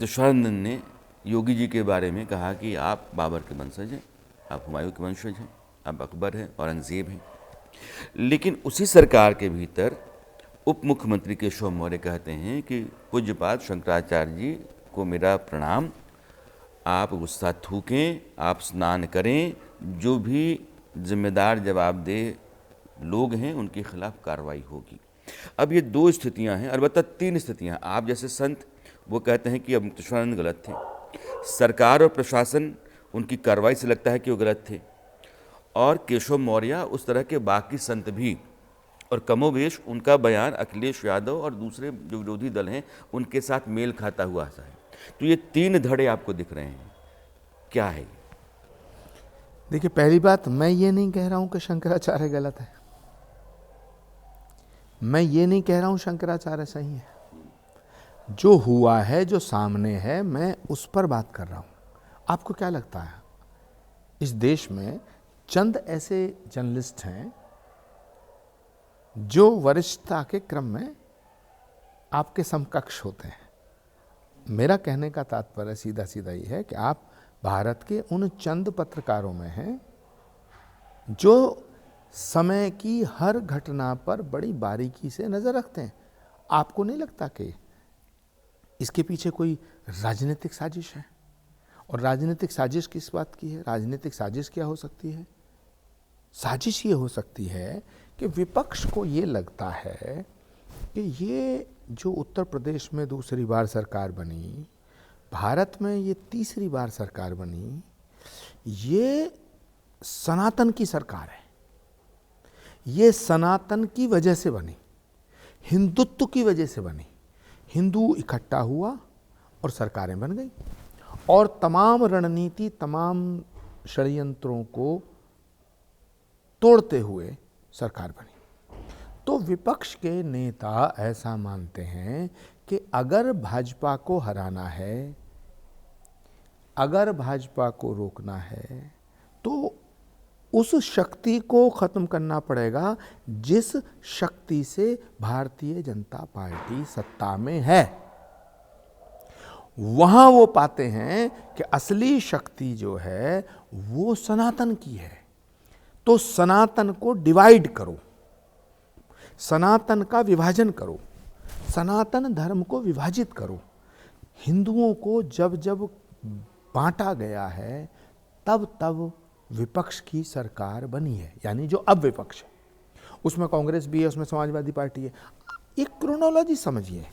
तुषारनंद ने योगी जी के बारे में कहा कि आप बाबर के वंशज हैं, आप हुमायूं के वंशज हैं, आप अकबर हैं, औरंगजेब हैं। लेकिन उसी सरकार के भीतर उप मुख्यमंत्री केशव मौर्य कहते हैं कि पूज्यपाद शंकराचार्य जी को मेरा प्रणाम, आप गुस्सा थूकें, आप स्नान करें, जो भी जिम्मेदार जवाबदेह लोग हैं उनके खिलाफ कार्रवाई होगी। अब ये दो स्थितियां हैं, अलबत्ता तीन स्थितियां। आप जैसे संत वो कहते हैं कि अब तुषारनंद गलत थे, सरकार और प्रशासन उनकी कार्रवाई से लगता है कि वो गलत थे, और केशव मौर्य उस तरह के बाकी संत भी, और कमोवेश उनका बयान अखिलेश यादव और दूसरे जो विरोधी दल हैं उनके साथ मेल खाता हुआ सा है। तो ये तीन धड़े आपको दिख रहे हैं, क्या है? देखिए, पहली बात, मैं ये नहीं कह रहा हूं कि शंकराचार्य गलत है, मैं ये नहीं कह रहा हूं शंकराचार्य सही है। जो हुआ है, जो सामने है, मैं उस पर बात कर रहा हूं। आपको क्या लगता है, इस देश में चंद ऐसे जर्नलिस्ट हैं जो वरिष्ठता के क्रम में आपके समकक्ष होते हैं? मेरा कहने का तात्पर्य सीधा सीधा ये है कि आप भारत के उन चंद पत्रकारों में हैं जो समय की हर घटना पर बड़ी बारीकी से नजर रखते हैं। आपको नहीं लगता कि इसके पीछे कोई राजनीतिक साजिश है? और राजनीतिक साजिश किस बात की है? राजनीतिक साजिश क्या हो सकती है? साजिश ये हो सकती है कि विपक्ष को ये लगता है कि ये जो उत्तर प्रदेश में दूसरी बार सरकार बनी, भारत में ये तीसरी बार सरकार बनी, ये सनातन की सरकार है। ये सनातन की वजह से बनी, हिंदुत्व की वजह से बनी। हिंदू इकट्ठा हुआ और सरकारें बन गई, और तमाम रणनीति, तमाम षड्यंत्रों को तोड़ते हुए सरकार बनी। तो विपक्ष के नेता ऐसा मानते हैं कि अगर भाजपा को हराना है, अगर भाजपा को रोकना है, तो उस शक्ति को खत्म करना पड़ेगा जिस शक्ति से भारतीय जनता पार्टी सत्ता में है। वहां वो पाते हैं कि असली शक्ति जो है वो सनातन की है। तो सनातन को डिवाइड करो, सनातन का विभाजन करो, सनातन धर्म को विभाजित करो। हिंदुओं को जब जब बांटा गया है, तब तब विपक्ष की सरकार बनी है, यानी जो अब विपक्ष है। उसमें कांग्रेस भी है, उसमें समाजवादी पार्टी है। एक क्रोनोलॉजी समझिए।